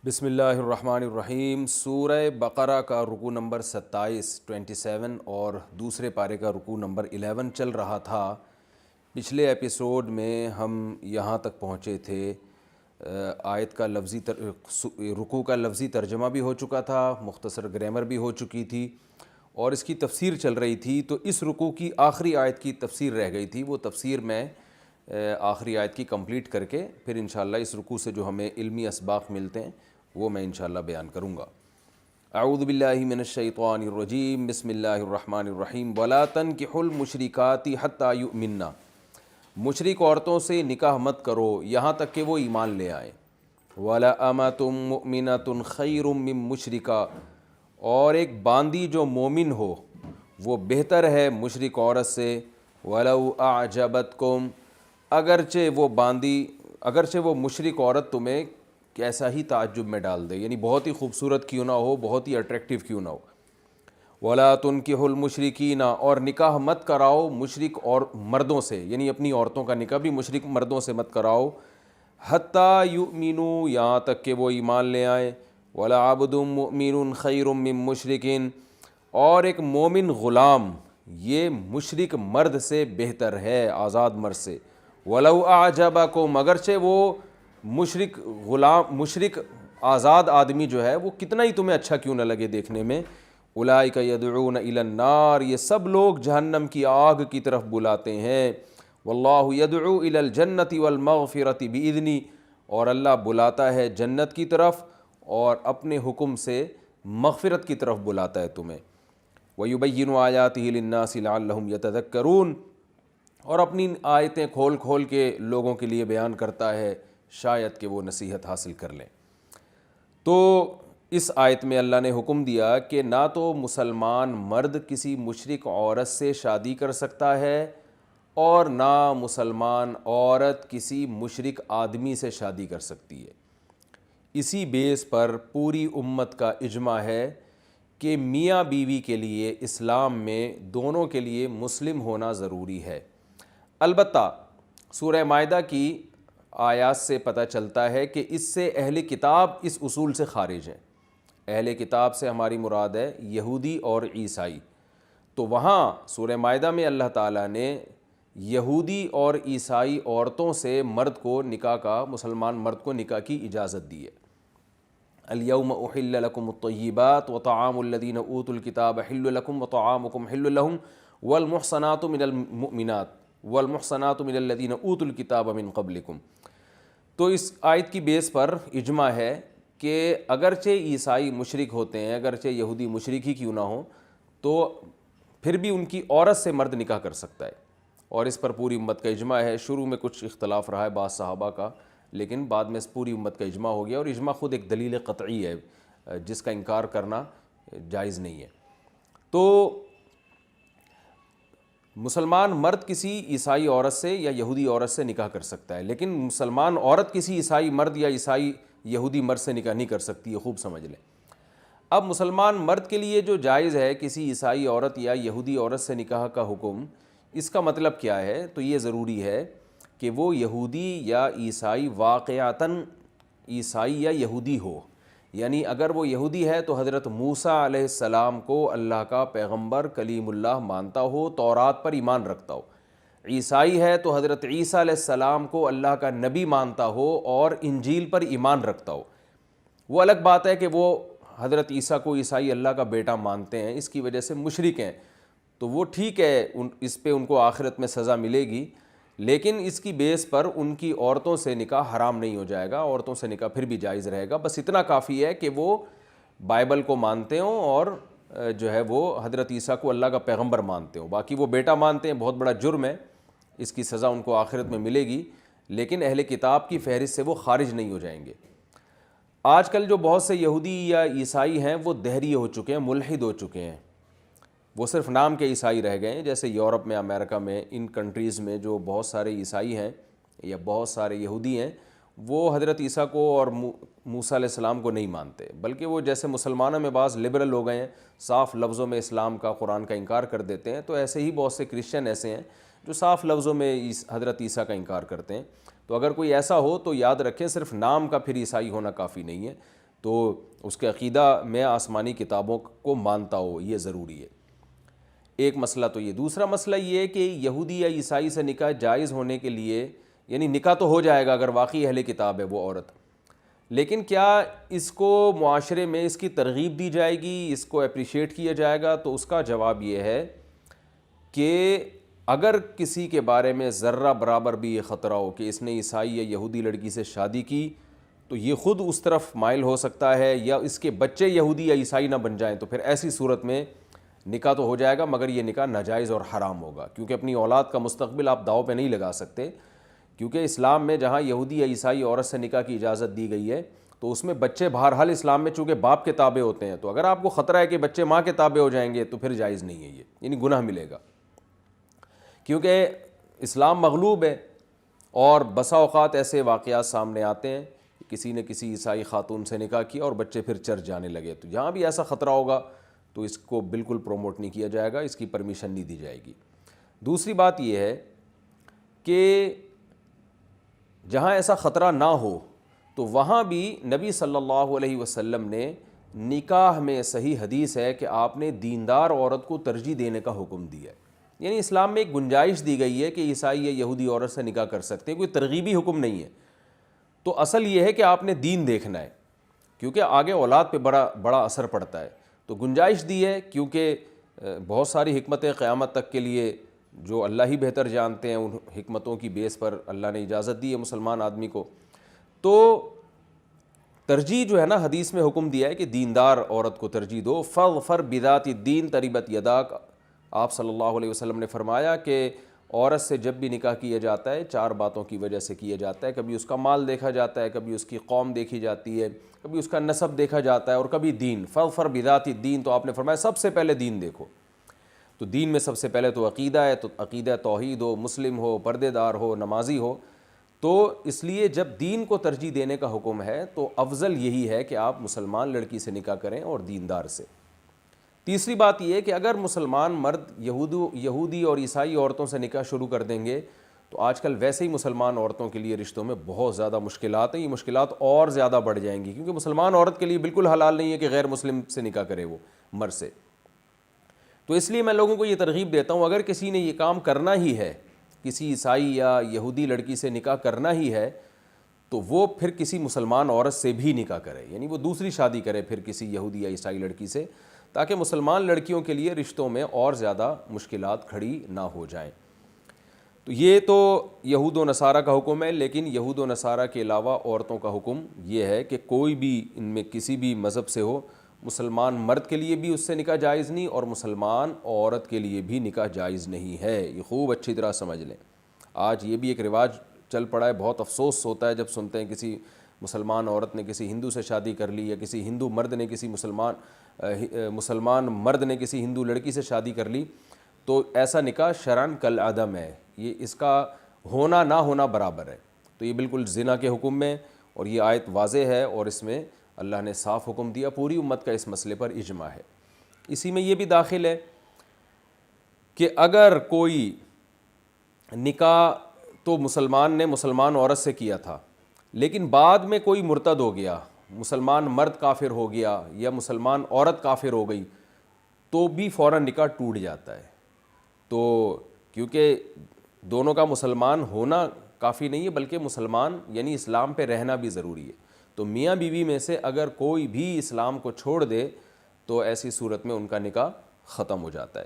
بسم اللہ الرحمن الرحیم۔ سورہ بقرہ کا رکوع نمبر 27 اور دوسرے پارے کا رکوع نمبر 11 چل رہا تھا۔ پچھلے ایپیسوڈ میں ہم یہاں تک پہنچے تھے، آیت کا رکوع کا لفظی ترجمہ بھی ہو چکا تھا، مختصر گرامر بھی ہو چکی تھی اور اس کی تفسیر چل رہی تھی۔ تو اس رکوع کی آخری آیت کی تفسیر رہ گئی تھی، وہ تفسیر میں آخری آیت کی کمپلیٹ کر کے پھر انشاءاللہ اس رکوع سے جو ہمیں علمی اسباق ملتے ہیں وہ میں انشاءاللہ بیان کروں گا۔ اعوذ باللہ من الشیطان الرجیم، بسم اللہ الرحمن الرحیم۔ وَلَا تَنْكِحُوا الْمُشْرِكَاتِ حَتَّى يُؤْمِنَّ، مشرک عورتوں سے نکاح مت کرو یہاں تک کہ وہ ایمان لے آئیں۔ وَلَأَمَةٌ مُؤْمِنَةٌ خَيْرٌ مِّن مُشْرِكَةٍ، اور ایک باندی جو مومن ہو وہ بہتر ہے مشرک عورت سے۔ وَلَوْ أَعْجَبَتْكُمْ، اگرچہ وہ مشرک عورت تمہیں کیسا ہی تعجب میں ڈال دے، یعنی بہت ہی خوبصورت کیوں نہ ہو، بہت ہی اٹریکٹیو کیوں نہ ہو۔ وَلَا تُنْكِحُوا الْمُشْرِكِينَ، اور نکاح مت کراؤ مشرک اور مردوں سے، یعنی اپنی عورتوں کا نکاح بھی مشرک مردوں سے مت کراؤ۔ حَتَّى يُؤْمِنُوا، یہاں تک کہ وہ ایمان لے آئیں۔ وَلَعَبْدٌ مُؤْمِنٌ خَيْرٌ مِّن مُشْرِكٍ، اور ایک مومن غلام یہ مشرک مرد سے بہتر ہے، آزاد مرد سے۔ وَلَوْ أَعْجَبَكُمْ، اگرچہ وہ مشرک آزاد آدمی جو ہے وہ کتنا ہی تمہیں اچھا کیوں نہ لگے دیکھنے میں۔ اولئک یدعون الی النار، یہ سب لوگ جہنم کی آگ کی طرف بلاتے ہیں۔ واللہ یدعو الی الجنۃ والمغفرۃ باذنہ، اور اللہ بلاتا ہے جنت کی طرف اور اپنے حکم سے مغفرت کی طرف بلاتا ہے تمہیں۔ ویبین آیاتہ للناس لعلہم یتذکرون، اور اپنی آیتیں کھول کھول کے لوگوں کے لیے بیان کرتا ہے شاید کہ وہ نصیحت حاصل کر لیں۔ تو اس آیت میں اللہ نے حکم دیا کہ نہ تو مسلمان مرد کسی مشرک عورت سے شادی کر سکتا ہے اور نہ مسلمان عورت کسی مشرک آدمی سے شادی کر سکتی ہے۔ اسی بیس پر پوری امت کا اجماع ہے کہ میاں بیوی کے لیے اسلام میں دونوں کے لیے مسلم ہونا ضروری ہے۔ البتہ سورہ مائدہ کی آیات سے پتہ چلتا ہے کہ اس سے اہل کتاب اس اصول سے خارج ہیں۔ اہل کتاب سے ہماری مراد ہے یہودی اور عیسائی۔ تو وہاں سورہ مائدہ میں اللہ تعالیٰ نے یہودی اور عیسائی عورتوں سے مسلمان مرد کو نکاح کی اجازت دی ہے۔ الیوم احل لکم الطیبات وطعام الذین اوتوا الکتاب حل لکم وطعامکم حل لہم والمحصنات من المؤمنات والمحصنات من الذین اوتوا الکتاب من قبلکم۔ تو اس آیت کی بیس پر اجماع ہے کہ اگرچہ عیسائی مشرک ہوتے ہیں، اگرچہ یہودی مشرک ہی کیوں نہ ہوں، تو پھر بھی ان کی عورت سے مرد نکاح کر سکتا ہے، اور اس پر پوری امت کا اجماع ہے۔ شروع میں کچھ اختلاف رہا ہے بعض صحابہ کا، لیکن بعد میں پوری امت کا اجماع ہو گیا، اور اجماع خود ایک دلیل قطعی ہے جس کا انکار کرنا جائز نہیں ہے۔ تو مسلمان مرد کسی عیسائی عورت سے یا یہودی عورت سے نکاح کر سکتا ہے، لیکن مسلمان عورت کسی عیسائی مرد یا عیسائی یہودی مرد سے نکاح نہیں کر سکتی، یہ خوب سمجھ لیں۔ اب مسلمان مرد کے لیے جو جائز ہے کسی عیسائی عورت یا یہودی عورت سے نکاح کا حکم، اس کا مطلب کیا ہے؟ تو یہ ضروری ہے کہ وہ یہودی یا عیسائی واقعتاً عیسائی یا یہودی ہو، یعنی اگر وہ یہودی ہے تو حضرت موسیٰ علیہ السلام کو اللہ کا پیغمبر کلیم اللہ مانتا ہو، تورات پر ایمان رکھتا ہو۔ عیسائی ہے تو حضرت عیسیٰ علیہ السلام کو اللہ کا نبی مانتا ہو اور انجیل پر ایمان رکھتا ہو۔ وہ الگ بات ہے کہ وہ حضرت عیسیٰ کو عیسائی اللہ کا بیٹا مانتے ہیں، اس کی وجہ سے مشرک ہیں، تو وہ ٹھیک ہے، اس پہ ان کو آخرت میں سزا ملے گی، لیکن اس کی بیس پر ان کی عورتوں سے نکاح حرام نہیں ہو جائے گا، عورتوں سے نکاح پھر بھی جائز رہے گا۔ بس اتنا کافی ہے کہ وہ بائبل کو مانتے ہوں اور جو ہے وہ حضرت عیسیٰ کو اللہ کا پیغمبر مانتے ہوں۔ باقی وہ بیٹا مانتے ہیں، بہت بڑا جرم ہے، اس کی سزا ان کو آخرت میں ملے گی، لیکن اہل کتاب کی فہرست سے وہ خارج نہیں ہو جائیں گے۔ آج کل جو بہت سے یہودی یا عیسائی ہیں وہ دہری ہو چکے ہیں، ملحد ہو چکے ہیں، وہ صرف نام کے عیسائی رہ گئے ہیں۔ جیسے یورپ میں، امریکہ میں، ان کنٹریز میں جو بہت سارے عیسائی ہیں یا بہت سارے یہودی ہیں، وہ حضرت عیسیٰ کو اور موسیٰ علیہ السلام کو نہیں مانتے، بلکہ وہ جیسے مسلمانوں میں بعض لبرل ہو گئے ہیں، صاف لفظوں میں اسلام کا، قرآن کا انکار کر دیتے ہیں، تو ایسے ہی بہت سے کرسچن ایسے ہیں جو صاف لفظوں میں حضرت عیسیٰ کا انکار کرتے ہیں۔ تو اگر کوئی ایسا ہو تو یاد رکھیں صرف نام کا پھر عیسائی ہونا کافی نہیں ہے۔ تو اس کے عقیدہ میں آسمانی کتابوں کو مانتا ہو، یہ ضروری ہے۔ ایک مسئلہ تو یہ۔ دوسرا مسئلہ یہ ہے کہ یہودی یا عیسائی سے نکاح جائز ہونے کے لیے، یعنی نکاح تو ہو جائے گا اگر واقعی اہل کتاب ہے وہ عورت، لیکن کیا اس کو معاشرے میں اس کی ترغیب دی جائے گی، اس کو اپریشیٹ کیا جائے گا؟ تو اس کا جواب یہ ہے کہ اگر کسی کے بارے میں ذرہ برابر بھی یہ خطرہ ہو کہ اس نے عیسائی یا یہودی لڑکی سے شادی کی تو یہ خود اس طرف مائل ہو سکتا ہے، یا اس کے بچے یہودی یا عیسائی نہ بن جائیں، تو پھر ایسی صورت میں نکاح تو ہو جائے گا، مگر یہ نکاح ناجائز اور حرام ہوگا، کیونکہ اپنی اولاد کا مستقبل آپ داؤ پہ نہیں لگا سکتے، کیونکہ اسلام میں جہاں یہودی یا عیسائی عورت سے نکاح کی اجازت دی گئی ہے تو اس میں بچے بہرحال اسلام میں چونکہ باپ کے تابع ہوتے ہیں، تو اگر آپ کو خطرہ ہے کہ بچے ماں کے تابع ہو جائیں گے تو پھر جائز نہیں ہے، یہ یعنی گناہ ملے گا، کیونکہ اسلام مغلوب ہے۔ اور بسا اوقات ایسے واقعات سامنے آتے ہیں کہ کسی نے کسی عیسائی خاتون سے نکاح کیا اور بچے پھر چرچ جانے لگے، تو جہاں بھی ایسا خطرہ ہوگا تو اس کو بالکل پروموٹ نہیں کیا جائے گا، اس کی پرمیشن نہیں دی جائے گی۔ دوسری بات یہ ہے کہ جہاں ایسا خطرہ نہ ہو تو وہاں بھی نبی صلی اللہ علیہ وسلم نے نکاح میں صحیح حدیث ہے کہ آپ نے دیندار عورت کو ترجیح دینے کا حکم دیا ہے، یعنی اسلام میں ایک گنجائش دی گئی ہے کہ عیسائی یا یہودی عورت سے نکاح کر سکتے ہیں، کوئی ترغیبی حکم نہیں ہے۔ تو اصل یہ ہے کہ آپ نے دین دیکھنا ہے، کیونکہ آگے اولاد پہ بڑا اثر پڑتا ہے، تو گنجائش دی ہے، کیونکہ بہت ساری حکمتیں قیامت تک کے لیے جو اللہ ہی بہتر جانتے ہیں، ان حکمتوں کی بیس پر اللہ نے اجازت دی ہے مسلمان آدمی کو۔ تو ترجیح جو ہے نا، حدیث میں حکم دیا ہے کہ دیندار عورت کو ترجیح دو، فاظفر بذات الدین تربت یداک۔ آپ صلی اللہ علیہ وسلم نے فرمایا کہ عورت سے جب بھی نکاح کیا جاتا ہے 4 باتوں کی وجہ سے کیا جاتا ہے، کبھی اس کا مال دیکھا جاتا ہے، کبھی اس کی قوم دیکھی جاتی ہے، کبھی اس کا نسب دیکھا جاتا ہے، اور کبھی دین، فاظفر بذات الدین۔ تو آپ نے فرمایا سب سے پہلے دین دیکھو، تو دین میں سب سے پہلے تو عقیدہ ہے، تو عقیدہ توحید ہو، مسلم ہو، پردے دار ہو، نمازی ہو۔ تو اس لیے جب دین کو ترجیح دینے کا حکم ہے تو افضل یہی ہے کہ آپ مسلمان لڑکی سے نکاح کریں اور دیندار سے۔ تیسری بات یہ ہے کہ اگر مسلمان مرد یہودی اور عیسائی عورتوں سے نکاح شروع کر دیں گے تو آج کل ویسے ہی مسلمان عورتوں کے لیے رشتوں میں بہت زیادہ مشکلات ہیں، یہ مشکلات اور زیادہ بڑھ جائیں گی، کیونکہ مسلمان عورت کے لیے بالکل حلال نہیں ہے کہ غیر مسلم سے نکاح کرے وہ مرد سے۔ تو اس لیے میں لوگوں کو یہ ترغیب دیتا ہوں، اگر کسی نے یہ کام کرنا ہی ہے، کسی عیسائی یا یہودی لڑکی سے نکاح کرنا ہی ہے، تو وہ پھر کسی مسلمان عورت سے بھی نکاح کرے، یعنی وہ دوسری شادی کرے پھر کسی یہودی یا عیسائی لڑکی سے، تاکہ مسلمان لڑکیوں کے لیے رشتوں میں اور زیادہ مشکلات کھڑی نہ ہو جائیں۔ تو یہ تو یہود و نصارہ کا حکم ہے، لیکن یہود و نصارہ کے علاوہ عورتوں کا حکم یہ ہے کہ کوئی بھی ان میں کسی بھی مذہب سے ہو، مسلمان مرد کے لیے بھی اس سے نکاح جائز نہیں، اور مسلمان عورت کے لیے بھی نکاح جائز نہیں ہے، یہ خوب اچھی طرح سمجھ لیں۔ آج یہ بھی ایک رواج چل پڑا ہے، بہت افسوس ہوتا ہے جب سنتے ہیں کسی مسلمان عورت نے کسی ہندو سے شادی کر لی، یا کسی ہندو مرد نے کسی مسلمان مرد نے کسی ہندو لڑکی سے شادی کر لی، تو ایسا نکاح شرعاً کالعدم ہے، یہ اس کا ہونا نہ ہونا برابر ہے، تو یہ بالکل زنا کے حکم میں، اور یہ آیت واضح ہے، اور اس میں اللہ نے صاف حکم دیا، پوری امت کا اس مسئلے پر اجماع ہے۔ اسی میں یہ بھی داخل ہے کہ اگر کوئی نکاح تو مسلمان نے مسلمان عورت سے کیا تھا، لیکن بعد میں کوئی مرتد ہو گیا، مسلمان مرد کافر ہو گیا یا مسلمان عورت کافر ہو گئی، تو بھی فوراً نکاح ٹوٹ جاتا ہے۔ تو کیونکہ دونوں کا مسلمان ہونا کافی نہیں ہے، بلکہ مسلمان یعنی اسلام پہ رہنا بھی ضروری ہے، تو میاں بیوی میں سے اگر کوئی بھی اسلام کو چھوڑ دے تو ایسی صورت میں ان کا نکاح ختم ہو جاتا ہے،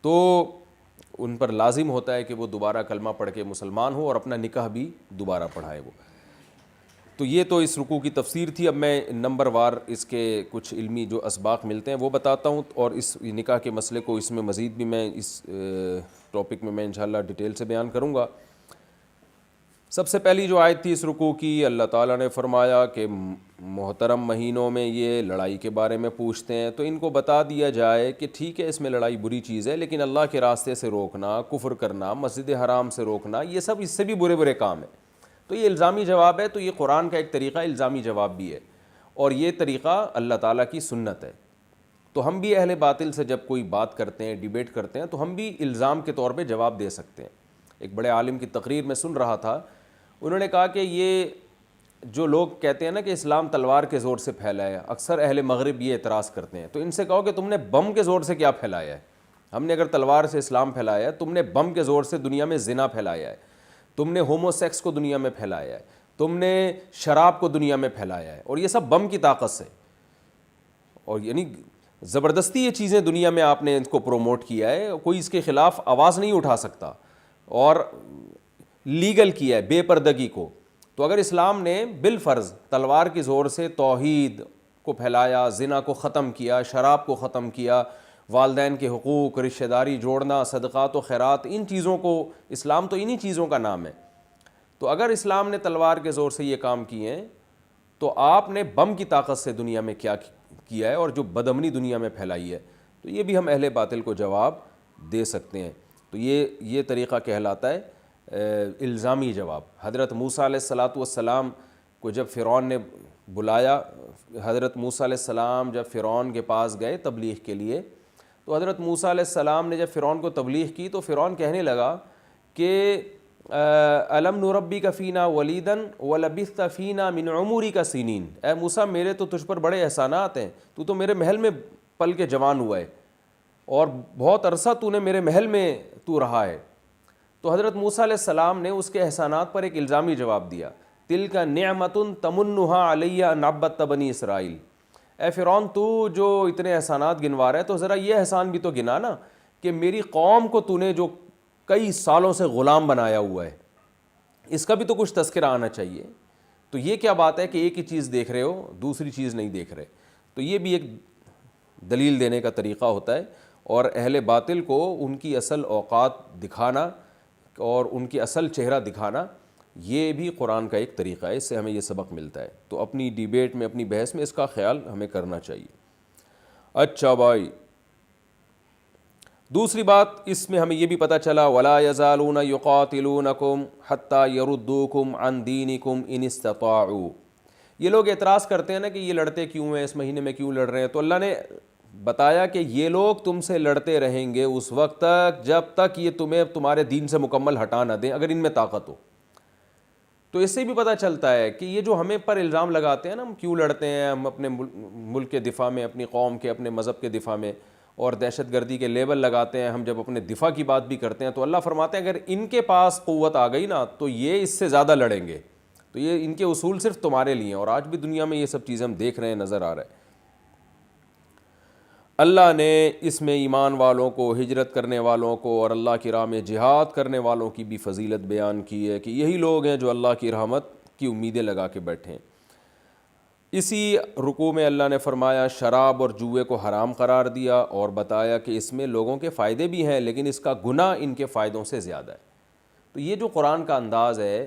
تو ان پر لازم ہوتا ہے کہ وہ دوبارہ کلمہ پڑھ کے مسلمان ہو اور اپنا نکاح بھی دوبارہ پڑھائے وہ۔ تو یہ تو اس رکوع کی تفسیر تھی۔ اب میں نمبر وار اس کے کچھ علمی جو اسباق ملتے ہیں وہ بتاتا ہوں، اور اس نکاح کے مسئلے کو اس میں مزید بھی میں اس ٹاپک میں انشاءاللہ ڈیٹیل سے بیان کروں گا۔ سب سے پہلی جو آیت تھی اس رکوع کی، اللہ تعالیٰ نے فرمایا کہ محترم مہینوں میں یہ لڑائی کے بارے میں پوچھتے ہیں، تو ان کو بتا دیا جائے کہ ٹھیک ہے اس میں لڑائی بری چیز ہے، لیکن اللہ کے راستے سے روکنا، کفر کرنا، مسجد حرام سے روکنا، یہ سب اس سے بھی برے برے کام ہیں۔ تو یہ الزامی جواب ہے، تو یہ قرآن کا ایک طریقہ الزامی جواب بھی ہے، اور یہ طریقہ اللہ تعالیٰ کی سنت ہے۔ تو ہم بھی اہل باطل سے جب کوئی بات کرتے ہیں، ڈیبیٹ کرتے ہیں، تو ہم بھی الزام کے طور پہ جواب دے سکتے ہیں۔ ایک بڑے عالم کی تقریر میں سن رہا تھا، انہوں نے کہا کہ یہ جو لوگ کہتے ہیں نا کہ اسلام تلوار کے زور سے پھیلا ہے، اکثر اہل مغرب یہ اعتراض کرتے ہیں، تو ان سے کہو کہ تم نے بم کے زور سے کیا پھیلایا ہے؟ ہم نے اگر تلوار سے اسلام پھیلایا ہے، تم نے بم کے زور سے دنیا میں زنا پھیلایا ہے، تم نے ہومو سیکس کو دنیا میں پھیلایا ہے، تم نے شراب کو دنیا میں پھیلایا ہے، اور یہ سب بم کی طاقت سے، اور یعنی زبردستی یہ چیزیں دنیا میں آپ نے ان کو پروموٹ کیا ہے، کوئی اس کے خلاف آواز نہیں اٹھا سکتا، اور لیگل کیا ہے بے پردگی کو۔ تو اگر اسلام نے بالفرض تلوار کی زور سے توحید کو پھیلایا، زنا کو ختم کیا، شراب کو ختم کیا، والدین کے حقوق، رشتہ داری جوڑنا، صدقات و خیرات، ان چیزوں کو، اسلام تو انہی چیزوں کا نام ہے، تو اگر اسلام نے تلوار کے زور سے یہ کام کیے ہیں تو آپ نے بم کی طاقت سے دنیا میں کیا کیا ہے، اور جو بدامنی دنیا میں پھیلائی ہے، تو یہ بھی ہم اہل باطل کو جواب دے سکتے ہیں۔ تو یہ طریقہ کہلاتا ہے الزامی جواب۔ حضرت موسیٰ علیہ السلام کو جب فرعون نے بلایا، حضرت موسیٰ علیہ السلام جب فرعون کے پاس گئے تبلیغ کے لیے، تو حضرت موسیٰ علیہ السلام نے جب فرعون کو تبلیغ کی تو فرعون کہنے لگا کہ الم نربک فینا ولیدا ولبثت فینا من عمرک سنین، اے موسیٰ میرے تو تجھ پر بڑے احسانات ہیں، تو میرے محل میں پل کے جوان ہوا ہے، اور بہت عرصہ تو نے میرے محل میں تو رہا ہے۔ تو حضرت موسیٰ علیہ السلام نے اس کے احسانات پر ایک الزامی جواب دیا، تلک نعمت تمنھا علی ان عبدت بنی اسرائیل، اے فرعون تو جو اتنے احسانات گنوا رہا ہے تو ذرا یہ احسان بھی تو گنا نا کہ میری قوم کو تو نے جو کئی سالوں سے غلام بنایا ہوا ہے، اس کا بھی تو کچھ تذکرہ آنا چاہیے۔ تو یہ کیا بات ہے کہ ایک ہی چیز دیکھ رہے ہو، دوسری چیز نہیں دیکھ رہے؟ تو یہ بھی ایک دلیل دینے کا طریقہ ہوتا ہے، اور اہل باطل کو ان کی اصل اوقات دکھانا اور ان کی اصل چہرہ دکھانا، یہ بھی قرآن کا ایک طریقہ ہے، اس سے ہمیں یہ سبق ملتا ہے۔ تو اپنی ڈیبیٹ میں، اپنی بحث میں اس کا خیال ہمیں کرنا چاہیے۔ اچھا بھائی، دوسری بات اس میں ہمیں یہ بھی پتہ چلا، وَلَا يَزَالُونَ يُقَاتِلُونَكُمْ حَتَّى يَرُدُّوكُمْ عَنْ دِينِكُمْ إِنِ اسْتَطَاعُوا۔ یہ لوگ اعتراض کرتے ہیں نا کہ یہ لڑتے کیوں ہیں، اس مہینے میں کیوں لڑ رہے ہیں، تو اللہ نے بتایا کہ یہ لوگ تم سے لڑتے رہیں گے اس وقت تک جب تک یہ تمہیں تمہارے دین سے مکمل ہٹا نہ دیں، اگر ان میں طاقت ہو۔ تو اس سے بھی پتہ چلتا ہے کہ یہ جو ہمیں پر الزام لگاتے ہیں نا، ہم کیوں لڑتے ہیں، ہم اپنے ملک کے دفاع میں، اپنی قوم کے، اپنے مذہب کے دفاع میں، اور دہشت گردی کے لیبل لگاتے ہیں، ہم جب اپنے دفاع کی بات بھی کرتے ہیں، تو اللہ فرماتے ہیں اگر ان کے پاس قوت آ گئی نا تو یہ اس سے زیادہ لڑیں گے۔ تو یہ ان کے اصول صرف تمہارے لیے ہیں، اور آج بھی دنیا میں یہ سب چیزیں ہم دیکھ رہے ہیں، نظر آ رہا ہے۔ اللہ نے اس میں ایمان والوں کو، ہجرت کرنے والوں کو، اور اللہ کی راہ میں جہاد کرنے والوں کی بھی فضیلت بیان کی ہے کہ یہی لوگ ہیں جو اللہ کی رحمت کی امیدیں لگا کے بیٹھے ہیں۔ اسی رکوع میں اللہ نے فرمایا شراب اور جوئے کو حرام قرار دیا، اور بتایا کہ اس میں لوگوں کے فائدے بھی ہیں لیکن اس کا گناہ ان کے فائدوں سے زیادہ ہے۔ تو یہ جو قرآن کا انداز ہے،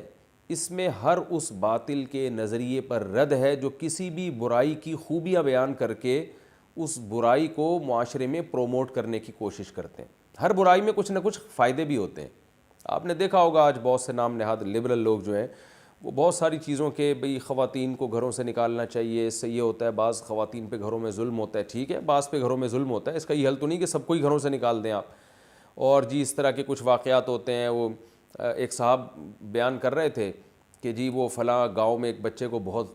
اس میں ہر اس باطل کے نظریے پر رد ہے جو کسی بھی برائی کی خوبیاں بیان کر کے اس برائی کو معاشرے میں پروموٹ کرنے کی کوشش کرتے ہیں۔ ہر برائی میں کچھ نہ کچھ فائدے بھی ہوتے ہیں۔ آپ نے دیکھا ہوگا آج بہت سے نام نہاد لبرل لوگ جو ہیں وہ بہت ساری چیزوں کے، بھئی خواتین کو گھروں سے نکالنا چاہیے، اس سے یہ ہوتا ہے، بعض خواتین پہ گھروں میں ظلم ہوتا ہے، ٹھیک ہے، بعض پہ گھروں میں ظلم ہوتا ہے، اس کا یہ حل تو نہیں کہ سب کو ہی گھروں سے نکال دیں آپ۔ اور جی اس طرح کے کچھ واقعات ہوتے ہیں۔ وہ ایک صاحب بیان کر رہے تھے کہ جی وہ فلاں گاؤں میں ایک بچے کو بہت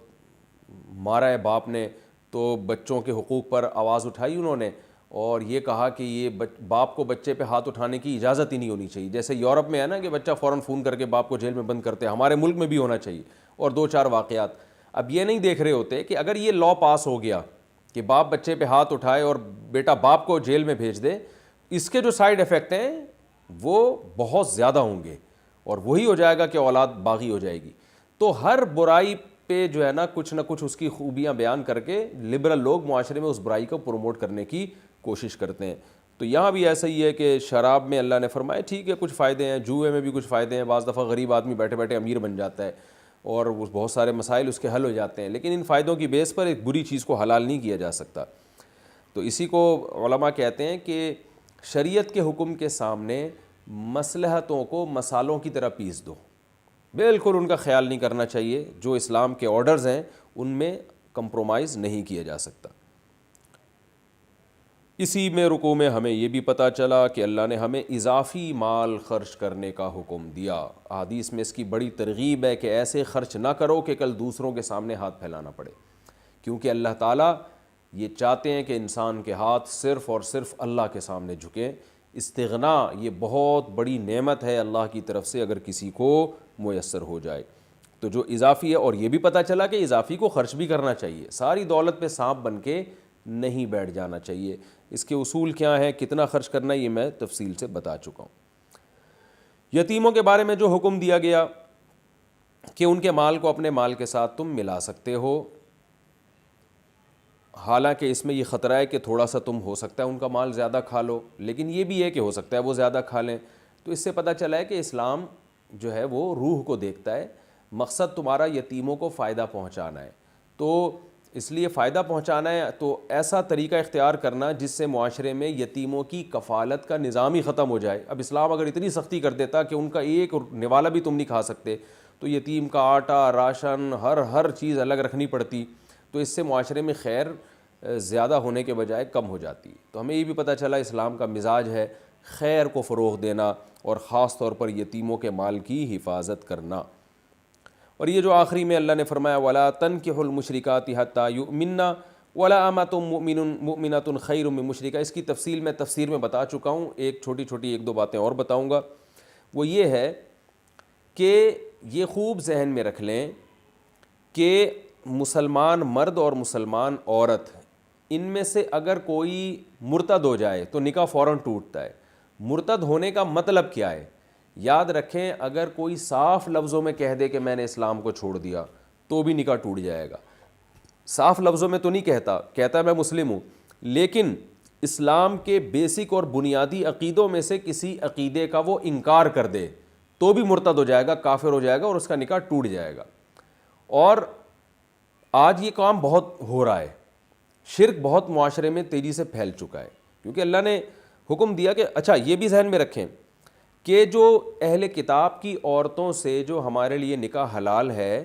مارا ہے باپ نے، تو بچوں کے حقوق پر آواز اٹھائی انہوں نے، اور یہ کہا کہ یہ باپ کو بچے پہ ہاتھ اٹھانے کی اجازت ہی نہیں ہونی چاہیے۔ جیسے یورپ میں ہے نا کہ بچہ فوراً فون کر کے باپ کو جیل میں بند کرتے ہیں، ہمارے ملک میں بھی ہونا چاہیے، اور دو چار واقعات۔ اب یہ نہیں دیکھ رہے ہوتے کہ اگر یہ لاء پاس ہو گیا کہ باپ بچے پہ ہاتھ اٹھائے اور بیٹا باپ کو جیل میں بھیج دے، اس کے جو سائیڈ ایفیکٹ ہیں وہ بہت زیادہ ہوں گے، اور وہی ہو جائے گا کہ اولاد باغی ہو جائے گی۔ تو ہر برائی پہ جو ہے نا کچھ نہ کچھ اس کی خوبیاں بیان کر کے لبرل لوگ معاشرے میں اس برائی کو پروموٹ کرنے کی کوشش کرتے ہیں۔ تو یہاں بھی ایسا ہی ہے کہ شراب میں اللہ نے فرمایا ٹھیک ہے کچھ فائدے ہیں، جوئے میں بھی کچھ فائدے ہیں، بعض دفعہ غریب آدمی بیٹھے بیٹھے امیر بن جاتا ہے اور بہت سارے مسائل اس کے حل ہو جاتے ہیں، لیکن ان فائدوں کی بیس پر ایک بری چیز کو حلال نہیں کیا جا سکتا۔ تو اسی کو علماء کہتے ہیں کہ شریعت کے حکم کے سامنے مصلحتوں کو مسالوں کی طرح پیس دو، بالکل ان کا خیال نہیں کرنا چاہیے، جو اسلام کے آرڈرز ہیں ان میں کمپرومائز نہیں کیا جا سکتا۔ اسی میں رکوع میں ہمیں یہ بھی پتہ چلا کہ اللہ نے ہمیں اضافی مال خرچ کرنے کا حکم دیا. حدیث میں اس کی بڑی ترغیب ہے کہ ایسے خرچ نہ کرو کہ کل دوسروں کے سامنے ہاتھ پھیلانا پڑے، کیونکہ اللہ تعالیٰ یہ چاہتے ہیں کہ انسان کے ہاتھ صرف اور صرف اللہ کے سامنے جھکیں. استغنا یہ بہت بڑی نعمت ہے اللہ کی طرف سے اگر کسی کو میسر ہو جائے. تو جو اضافی ہے، اور یہ بھی پتہ چلا کہ اضافی کو خرچ بھی کرنا چاہیے، ساری دولت پہ سانپ بن کے نہیں بیٹھ جانا چاہیے. اس کے اصول کیا ہیں، کتنا خرچ کرنا ہے، یہ میں تفصیل سے بتا چکا ہوں. یتیموں کے بارے میں جو حکم دیا گیا کہ ان کے مال کو اپنے مال کے ساتھ تم ملا سکتے ہو، حالانکہ اس میں یہ خطرہ ہے کہ تھوڑا سا تم ہو سکتا ہے ان کا مال زیادہ کھا لو، لیکن یہ بھی ہے کہ ہو سکتا ہے وہ زیادہ کھا لیں. تو اس سے پتہ چلا ہے کہ اسلام جو ہے وہ روح کو دیکھتا ہے. مقصد تمہارا یتیموں کو فائدہ پہنچانا ہے، تو اس لیے فائدہ پہنچانا ہے تو ایسا طریقہ اختیار کرنا جس سے معاشرے میں یتیموں کی کفالت کا نظام ہی ختم ہو جائے. اب اسلام اگر اتنی سختی کر دیتا کہ ان کا ایک نوالا بھی تم نہیں کھا سکتے، تو یتیم کا آٹا، راشن، ہر چیز الگ رکھنی پڑتی، تو اس سے معاشرے میں خیر زیادہ ہونے کے بجائے کم ہو جاتی. تو ہمیں یہ بھی پتہ چلا اسلام کا مزاج ہے خیر کو فروغ دینا اور خاص طور پر یتیموں کے مال کی حفاظت کرنا. اور یہ جو آخری میں اللہ نے فرمایا وَلَا تَنْكِحُوا الْمُشْرِكَاتِ حَتَّى يُؤْمِنَّ وَلَا أَمَةٌ مُؤْمِنَةٌ خَيْرٌ مِّن مُشْرِكَةٍ. اس کی تفصیل میں تفسیر میں بتا چکا ہوں، ایک چھوٹی ایک دو باتیں اور بتاؤں گا. وہ یہ ہے کہ یہ خوب ذہن میں رکھ لیں کہ مسلمان مرد اور مسلمان عورت، ان میں سے اگر کوئی مرتد ہو جائے تو نکاح فوراً ٹوٹتا ہے. مرتد ہونے کا مطلب کیا ہے؟ یاد رکھیں، اگر کوئی صاف لفظوں میں کہہ دے کہ میں نے اسلام کو چھوڑ دیا تو بھی نکاح ٹوٹ جائے گا. صاف لفظوں میں تو نہیں کہتا ہے میں مسلم ہوں، لیکن اسلام کے بیسک اور بنیادی عقیدوں میں سے کسی عقیدے کا وہ انکار کر دے تو بھی مرتد ہو جائے گا، کافر ہو جائے گا اور اس کا نکاح ٹوٹ جائے گا. اور آج یہ کام بہت ہو رہا ہے، شرک بہت معاشرے میں تیزی سے پھیل چکا ہے، کیونکہ اللہ نے حکم دیا کہ اچھا یہ بھی ذہن میں رکھیں کہ جو اہل کتاب کی عورتوں سے جو ہمارے لیے نکاح حلال ہے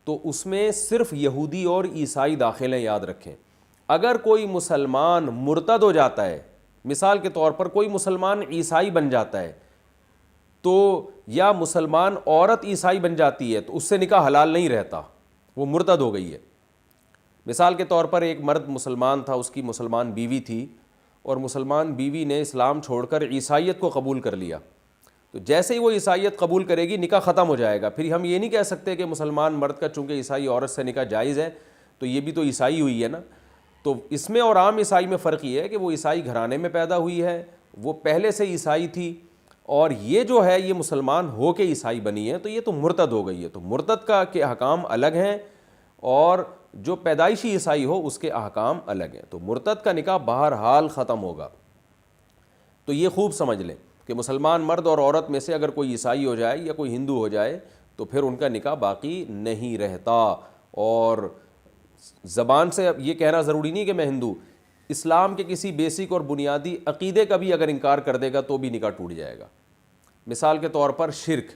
تو اس میں صرف یہودی اور عیسائی داخل ہیں. یاد رکھیں، اگر کوئی مسلمان مرتد ہو جاتا ہے، مثال کے طور پر کوئی مسلمان عیسائی بن جاتا ہے تو یا مسلمان عورت عیسائی بن جاتی ہے تو اس سے نکاح حلال نہیں رہتا، وہ مرتد ہو گئی ہے. مثال کے طور پر ایک مرد مسلمان تھا، اس کی مسلمان بیوی تھی اور مسلمان بیوی نے اسلام چھوڑ کر عیسائیت کو قبول کر لیا، تو جیسے ہی وہ عیسائیت قبول کرے گی نکاح ختم ہو جائے گا. پھر ہم یہ نہیں کہہ سکتے کہ مسلمان مرد کا چونکہ عیسائی عورت سے نکاح جائز ہے تو یہ بھی تو عیسائی ہوئی ہے نا. تو اس میں اور عام عیسائی میں فرق یہ ہے کہ وہ عیسائی گھرانے میں پیدا ہوئی ہے، وہ پہلے سے عیسائی تھی، اور یہ جو ہے یہ مسلمان ہو کے عیسائی بنی ہے تو یہ تو مرتد ہو گئی ہے. تو مرتد کا کے احکام الگ ہیں اور جو پیدائشی عیسائی ہو اس کے احکام الگ ہیں. تو مرتد کا نکاح بہرحال ختم ہوگا. تو یہ خوب سمجھ لیں کہ مسلمان مرد اور عورت میں سے اگر کوئی عیسائی ہو جائے یا کوئی ہندو ہو جائے تو پھر ان کا نکاح باقی نہیں رہتا. اور زبان سے یہ کہنا ضروری نہیں کہ میں ہندو، اسلام کے کسی بیسک اور بنیادی عقیدے کا بھی اگر انکار کر دے گا تو بھی نکاح ٹوٹ جائے گا. مثال کے طور پر شرک،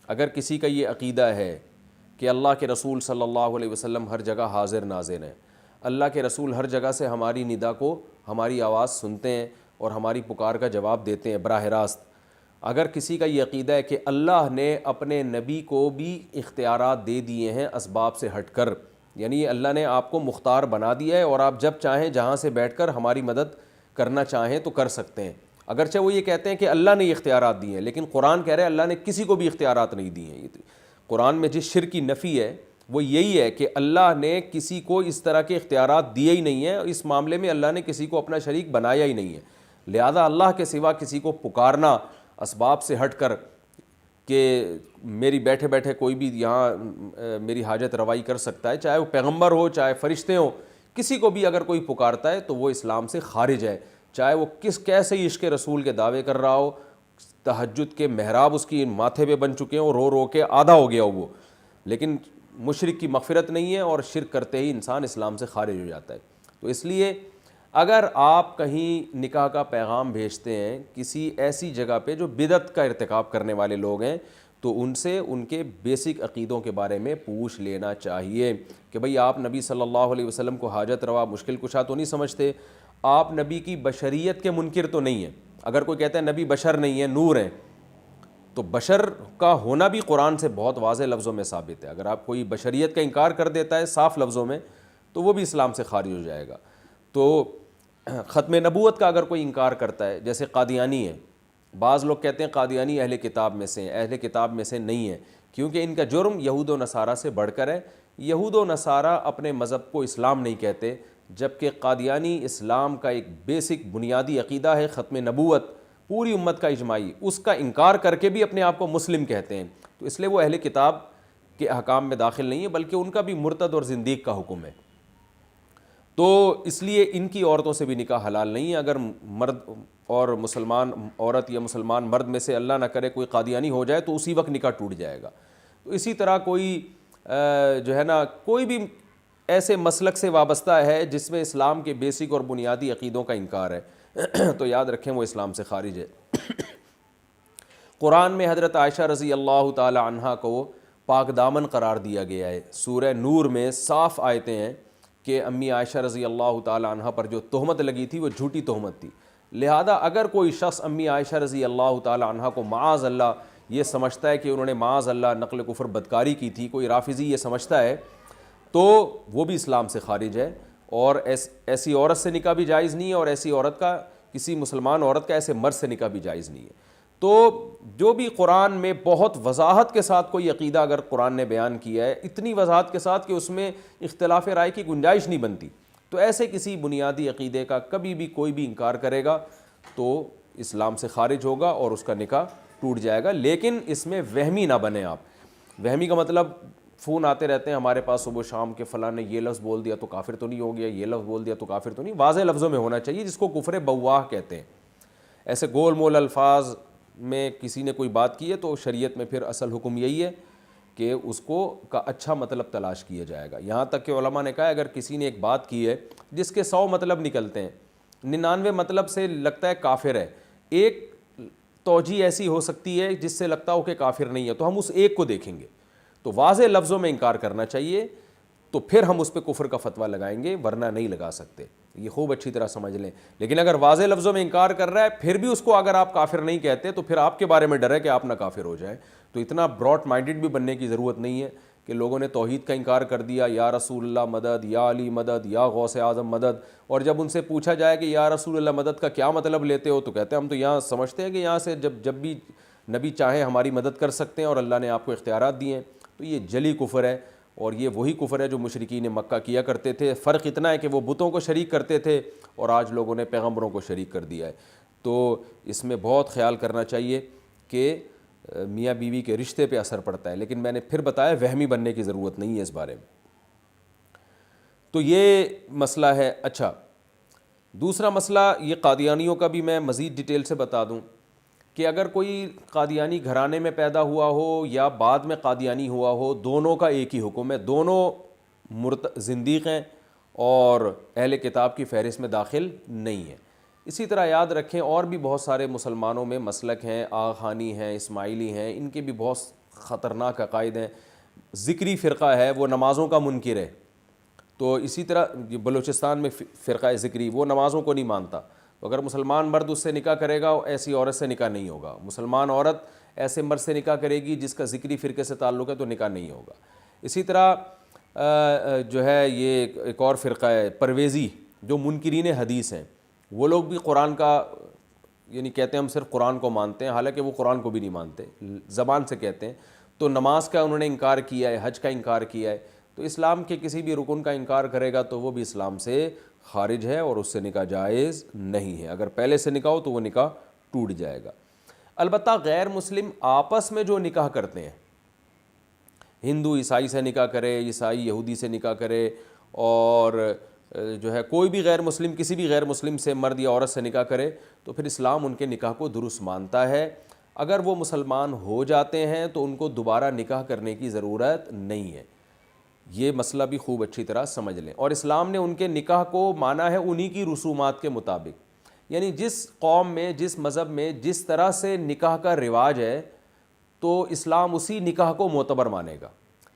اگر کسی کا یہ عقیدہ ہے کہ اللہ کے رسول صلی اللہ علیہ وسلم ہر جگہ حاضر ناظر ہیں، اللہ کے رسول ہر جگہ سے ہماری ندا کو، ہماری آواز سنتے ہیں اور ہماری پکار کا جواب دیتے ہیں براہ راست، اگر کسی کا یہ عقیدہ ہے کہ اللہ نے اپنے نبی کو بھی اختیارات دے دیے ہیں اسباب سے ہٹ کر، یعنی اللہ نے آپ کو مختار بنا دیا ہے اور آپ جب چاہیں جہاں سے بیٹھ کر ہماری مدد کرنا چاہیں تو کر سکتے ہیں، اگرچہ وہ یہ کہتے ہیں کہ اللہ نے یہ اختیارات دیے ہیں، لیکن قرآن کہہ رہے ہیں اللہ نے کسی کو بھی اختیارات نہیں دیے ہیں. قرآن میں جس شرک کی نفی ہے وہ یہی ہے کہ اللہ نے کسی کو اس طرح کے اختیارات دیے ہی نہیں ہیں، اور اس معاملے میں اللہ نے کسی کو اپنا شریک بنایا ہی نہیں ہے. لہذا اللہ کے سوا کسی کو پکارنا اسباب سے ہٹ کر کہ میری بیٹھے بیٹھے کوئی بھی یہاں میری حاجت روائی کر سکتا ہے، چاہے وہ پیغمبر ہو چاہے فرشتے ہوں، کسی کو بھی اگر کوئی پکارتا ہے تو وہ اسلام سے خارج ہے، چاہے وہ کیسے ہی عشق رسول کے دعوے کر رہا ہو، تہجد کے محراب اس کی ماتھے پہ بن چکے ہوں، رو رو کے آدھا ہو گیا وہ، لیکن مشرک کی مغفرت نہیں ہے اور شرک کرتے ہی انسان اسلام سے خارج ہو جاتا ہے. تو اس لیے اگر آپ کہیں نکاح کا پیغام بھیجتے ہیں کسی ایسی جگہ پہ جو بدعت کا ارتکاب کرنے والے لوگ ہیں تو ان سے ان کے بیسک عقیدوں کے بارے میں پوچھ لینا چاہیے کہ بھئی آپ نبی صلی اللہ علیہ وسلم کو حاجت روا مشکل کشا تو نہیں سمجھتے؟ آپ نبی کی بشریت کے منکر تو نہیں ہیں. اگر کوئی کہتا ہے نبی بشر نہیں ہے نور ہیں, تو بشر کا ہونا بھی قرآن سے بہت واضح لفظوں میں ثابت ہے. اگر آپ کوئی بشریت کا انکار کر دیتا ہے صاف لفظوں میں تو وہ بھی اسلام سے خارج ہو جائے گا. تو ختم نبوت کا اگر کوئی انکار کرتا ہے, جیسے قادیانی ہے, بعض لوگ کہتے ہیں قادیانی اہل کتاب میں سے ہیں, اہل کتاب میں سے نہیں ہیں, کیونکہ ان کا جرم یہود و نصارہ سے بڑھ کر ہے. یہود و نصارہ اپنے مذہب کو اسلام نہیں کہتے, جبکہ قادیانی اسلام کا ایک بیسک بنیادی عقیدہ ہے ختم نبوت, پوری امت کا اجماعی, اس کا انکار کر کے بھی اپنے آپ کو مسلم کہتے ہیں. تو اس لیے وہ اہل کتاب کے احکام میں داخل نہیں ہے, بلکہ ان کا بھی مرتد اور زندیق کا حکم ہے. تو اس لیے ان کی عورتوں سے بھی نکاح حلال نہیں ہے. اگر مرد اور مسلمان عورت یا مسلمان مرد میں سے اللہ نہ کرے کوئی قادیانی ہو جائے تو اسی وقت نکاح ٹوٹ جائے گا. تو اسی طرح کوئی جو ہے نا کوئی بھی ایسے مسلک سے وابستہ ہے جس میں اسلام کے بیسک اور بنیادی عقیدوں کا انکار ہے تو یاد رکھیں وہ اسلام سے خارج ہے. قرآن میں حضرت عائشہ رضی اللہ تعالی عنہا کو پاک دامن قرار دیا گیا ہے. سورہ نور میں صاف آیتیں ہیں کہ امی عائشہ رضی اللہ تعالی عنہا پر جو تہمت لگی تھی وہ جھوٹی تہمت تھی. لہذا اگر کوئی شخص امی عائشہ رضی اللہ تعالی عنہا کو معاذ اللہ یہ سمجھتا ہے کہ انہوں نے معاذ اللہ نقل کفر بدکاری کی تھی, کوئی رافضی یہ سمجھتا ہے, تو وہ بھی اسلام سے خارج ہے. اور ایسی عورت سے نکاح بھی جائز نہیں ہے, اور ایسی عورت کا کسی مسلمان عورت کا ایسے مرد سے نکاح بھی جائز نہیں ہے. تو جو بھی قرآن میں بہت وضاحت کے ساتھ کوئی عقیدہ اگر قرآن نے بیان کیا ہے, اتنی وضاحت کے ساتھ کہ اس میں اختلاف رائے کی گنجائش نہیں بنتی, تو ایسے کسی بنیادی عقیدے کا کبھی بھی کوئی بھی انکار کرے گا تو اسلام سے خارج ہوگا اور اس کا نکاح ٹوٹ جائے گا. لیکن اس میں وہمی نہ بنے آپ. وہمی کا مطلب فون آتے رہتے ہیں ہمارے پاس صبح شام کے فلاں نے یہ لفظ بول دیا تو کافر تو نہیں ہو گیا, یہ لفظ بول دیا تو کافر تو نہیں. واضح لفظوں میں ہونا چاہیے, جس کو کفر بواہ کہتے ہیں. ایسے گول مول الفاظ میں کسی نے کوئی بات کی ہے تو شریعت میں پھر اصل حکم یہی ہے کہ اس کو کا اچھا مطلب تلاش کیا جائے گا. یہاں تک کہ علماء نے کہا اگر کسی نے ایک بات کی ہے جس کے 100 مطلب نکلتے ہیں, 99 مطلب سے لگتا ہے کافر ہے, ایک توجیہ ایسی ہو سکتی ہے جس سے لگتا ہو کہ کافر نہیں ہے, تو ہم اس ایک کو دیکھیں گے. تو واضح لفظوں میں انکار کرنا چاہیے, تو پھر ہم اس پہ کفر کا فتویٰ لگائیں گے, ورنہ نہیں لگا سکتے. یہ خوب اچھی طرح سمجھ لیں. لیکن اگر واضح لفظوں میں انکار کر رہا ہے پھر بھی اس کو اگر آپ کافر نہیں کہتے تو پھر آپ کے بارے میں ڈر ہے کہ آپ نہ کافر ہو جائیں. تو اتنا براڈ مائنڈڈ بھی بننے کی ضرورت نہیں ہے کہ لوگوں نے توحید کا انکار کر دیا, یا رسول اللہ مدد, یا علی مدد, یا غوث اعظم مدد, اور جب ان سے پوچھا جائے کہ یا رسول اللہ مدد کا کیا مطلب لیتے ہو تو کہتے ہیں ہم تو یہاں سمجھتے ہیں کہ یہاں سے جب بھی نبی چاہیں ہماری مدد کر سکتے ہیں اور اللہ نے آپ کو اختیارات دیے ہیں. تو یہ جلی کفر ہے, اور یہ وہی کفر ہے جو مشرکین مکہ کیا کرتے تھے. فرق اتنا ہے کہ وہ بتوں کو شریک کرتے تھے اور آج لوگوں نے پیغمبروں کو شریک کر دیا ہے. تو اس میں بہت خیال کرنا چاہیے کہ میاں بیوی کے رشتے پہ اثر پڑتا ہے. لیکن میں نے پھر بتایا وہمی بننے کی ضرورت نہیں ہے اس بارے میں. تو یہ مسئلہ ہے. اچھا, دوسرا مسئلہ یہ قادیانیوں کا بھی میں مزید ڈیٹیل سے بتا دوں کہ اگر کوئی قادیانی گھرانے میں پیدا ہوا ہو یا بعد میں قادیانی ہوا ہو, دونوں کا ایک ہی حکم ہے, دونوں زندیق ہیں اور اہل کتاب کی فہرست میں داخل نہیں ہیں. اسی طرح یاد رکھیں اور بھی بہت سارے مسلمانوں میں مسلک ہیں, آغانی ہیں, اسماعیلی ہیں, ان کے بھی بہت خطرناک عقائد ہیں. ذکری فرقہ ہے وہ نمازوں کا منکر ہے. تو اسی طرح بلوچستان میں فرقہ ذکری وہ نمازوں کو نہیں مانتا. تو اگر مسلمان مرد اس سے نکاح کرے گا ایسی عورت سے نکاح نہیں ہوگا. مسلمان عورت ایسے مرد سے نکاح کرے گی جس کا ذکری فرقے سے تعلق ہے تو نکاح نہیں ہوگا. اسی طرح جو ہے یہ ایک اور فرقہ ہے پرویزی, جو منکرین حدیث ہیں. وہ لوگ بھی قرآن کا یعنی کہتے ہیں ہم صرف قرآن کو مانتے ہیں, حالانکہ وہ قرآن کو بھی نہیں مانتے, زبان سے کہتے ہیں. تو نماز کا انہوں نے انکار کیا ہے, حج کا انکار کیا ہے. تو اسلام کے کسی بھی رکن کا انکار کرے گا تو وہ بھی اسلام سے خارج ہے اور اس سے نکاح جائز نہیں ہے. اگر پہلے سے نکاح ہو تو وہ نکاح ٹوٹ جائے گا. البتہ غیر مسلم آپس میں جو نکاح کرتے ہیں, ہندو عیسائی سے نکاح کرے, عیسائی یہودی سے نکاح کرے, اور جو ہے کوئی بھی غیر مسلم کسی بھی غیر مسلم سے مرد یا عورت سے نکاح کرے, تو پھر اسلام ان کے نکاح کو درست مانتا ہے. اگر وہ مسلمان ہو جاتے ہیں تو ان کو دوبارہ نکاح کرنے کی ضرورت نہیں ہے. یہ مسئلہ بھی خوب اچھی طرح سمجھ لیں. اور اسلام نے ان کے نکاح کو مانا ہے انہی کی رسومات کے مطابق, یعنی جس قوم میں جس مذہب میں جس طرح سے نکاح کا رواج ہے تو اسلام اسی نکاح کو معتبر مانے گا.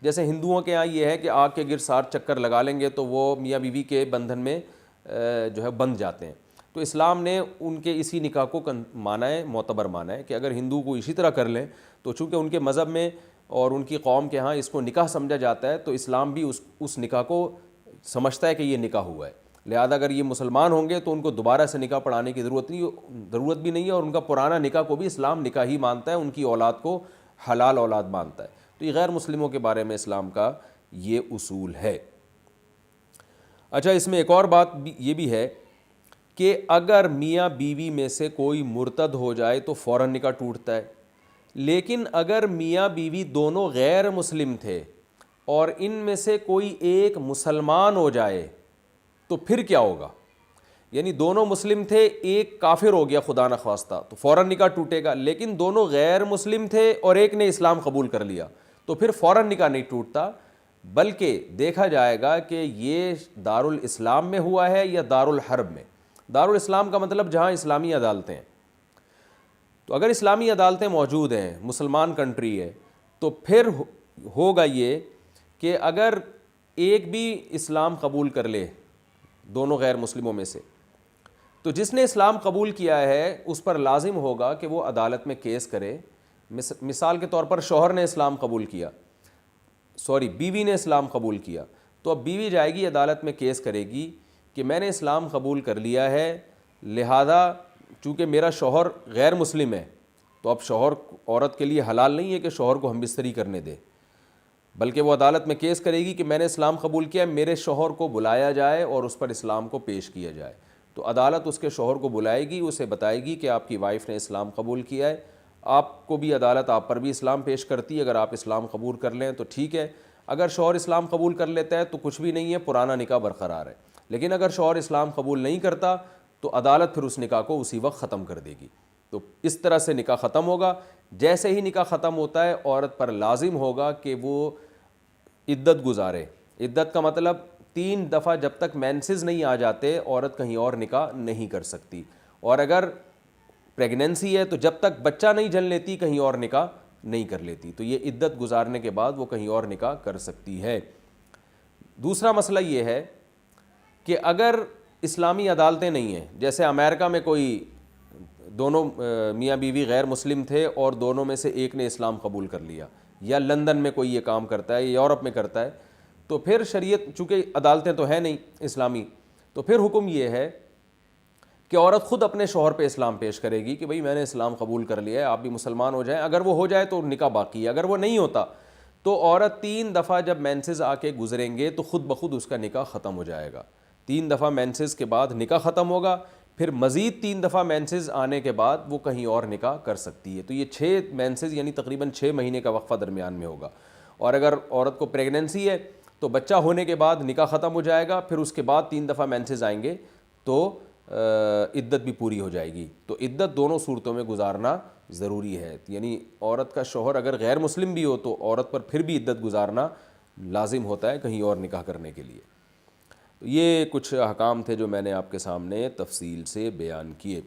جیسے ہندوؤں کے یہاں یہ ہے کہ آگ کے گرد 60 چکر لگا لیں گے تو وہ میاں بیوی کے بندھن میں جو ہے بند جاتے ہیں۔ تو اسلام نے ان کے اسی نکاح کو مانا ہے، معتبر مانا ہے کہ اگر ہندو کو اسی طرح کر لیں تو چونکہ ان کے مذہب میں اور ان کی قوم کے ہاں اس کو نکاح سمجھا جاتا ہے، تو اسلام بھی اس نکاح کو سمجھتا ہے کہ یہ نکاح ہوا ہے، لہذا اگر یہ مسلمان ہوں گے تو ان کو دوبارہ سے نکاح پڑھانے کی ضرورت بھی نہیں ہے، اور ان کا پرانا نکاح کو بھی اسلام نکاح ہی مانتا ہے، ان کی اولاد کو حلال اولاد مانتا ہے۔ تو یہ غیر مسلموں کے بارے میں اسلام کا یہ اصول ہے۔ اچھا، اس میں ایک اور بات یہ بھی ہے کہ اگر میاں بیوی میں سے کوئی مرتد ہو جائے تو فوراً نکاح ٹوٹتا ہے، لیکن اگر میاں بیوی دونوں غیر مسلم تھے اور ان میں سے کوئی ایک مسلمان ہو جائے تو پھر کیا ہوگا؟ یعنی دونوں مسلم تھے، ایک کافر ہو گیا خدا نخواستہ، تو فوراً نکاح ٹوٹے گا، لیکن دونوں غیر مسلم تھے اور ایک نے اسلام قبول کر لیا تو پھر فوراً نکاح نہیں ٹوٹتا، بلکہ دیکھا جائے گا کہ یہ دارالاسلام میں ہوا ہے یا دارالحرب میں۔ دارالاسلام کا مطلب جہاں اسلامی عدالتیں ہیں۔ تو اگر اسلامی عدالتیں موجود ہیں، مسلمان کنٹری ہے، تو پھر ہوگا یہ کہ اگر ایک بھی اسلام قبول کر لے دونوں غیر مسلموں میں سے، تو جس نے اسلام قبول کیا ہے اس پر لازم ہوگا کہ وہ عدالت میں کیس کرے۔ مثال کے طور پر شوہر نے اسلام قبول کیا، بیوی نے اسلام قبول کیا، تو اب بیوی جائے گی عدالت میں کیس کرے گی کہ میں نے اسلام قبول کر لیا ہے، لہذا چونکہ میرا شوہر غیر مسلم ہے تو اب شوہر عورت کے لیے حلال نہیں ہے کہ شوہر کو ہم بستری کرنے دے، بلکہ وہ عدالت میں کیس کرے گی کہ میں نے اسلام قبول کیا، میرے شوہر کو بلایا جائے اور اس پر اسلام کو پیش کیا جائے۔ تو عدالت اس کے شوہر کو بلائے گی، اسے بتائے گی کہ آپ کی وائف نے اسلام قبول کیا ہے، آپ کو بھی عدالت آپ پر بھی اسلام پیش کرتی ہے، اگر آپ اسلام قبول کر لیں تو ٹھیک ہے، اگر شوہر اسلام قبول کر لیتا ہے تو کچھ بھی نہیں ہے، پرانا نکاح برقرار ہے، لیکن اگر شوہر اسلام قبول نہیں کرتا تو عدالت پھر اس نکاح کو اسی وقت ختم کر دے گی۔ تو اس طرح سے نکاح ختم ہوگا۔ جیسے ہی نکاح ختم ہوتا ہے عورت پر لازم ہوگا کہ وہ عدت گزارے۔ عدت کا مطلب 3 دفعہ جب تک مینسز نہیں آ جاتے عورت کہیں اور نکاح نہیں کر سکتی، اور اگر پریگننسی ہے تو جب تک بچہ نہیں جن لیتی کہیں اور نکاح نہیں کر لیتی، تو یہ عدت گزارنے کے بعد وہ کہیں اور نکاح کر سکتی ہے۔ دوسرا مسئلہ یہ ہے کہ اگر اسلامی عدالتیں نہیں ہیں، جیسے امریکہ میں کوئی دونوں میاں بیوی غیر مسلم تھے اور دونوں میں سے ایک نے اسلام قبول کر لیا، یا لندن میں کوئی یہ کام کرتا ہے، یا یورپ میں کرتا ہے، تو پھر شریعت، چونکہ عدالتیں تو ہیں نہیں اسلامی، تو پھر حکم یہ ہے کہ عورت خود اپنے شوہر پہ اسلام پیش کرے گی کہ بھئی میں نے اسلام قبول کر لیا ہے، آپ بھی مسلمان ہو جائیں۔ اگر وہ ہو جائے تو نکاح باقی ہے، اگر وہ نہیں ہوتا تو عورت 3 دفعہ جب مینسز آ کے گزریں گے تو خود بخود اس کا نکاح ختم ہو جائے گا۔ 3 دفعہ مینسز کے بعد نکاح ختم ہوگا، پھر مزید 3 دفعہ مینسز آنے کے بعد وہ کہیں اور نکاح کر سکتی ہے۔ تو یہ 6 مینسز یعنی تقریباً 6 مہینے کا وقفہ درمیان میں ہوگا، اور اگر عورت کو پریگننسی ہے تو بچہ ہونے کے بعد نکاح ختم ہو جائے گا، پھر اس کے بعد 3 دفعہ مینسز آئیں گے تو عدت بھی پوری ہو جائے گی۔ تو عدت دونوں صورتوں میں گزارنا ضروری ہے، یعنی عورت کا شوہر اگر غیر مسلم بھی ہو تو عورت پر پھر بھی عدت گزارنا لازم ہوتا ہے کہیں اور نکاح کرنے کے لیے۔ تو یہ کچھ احکام تھے جو میں نے آپ کے سامنے تفصیل سے بیان کیے۔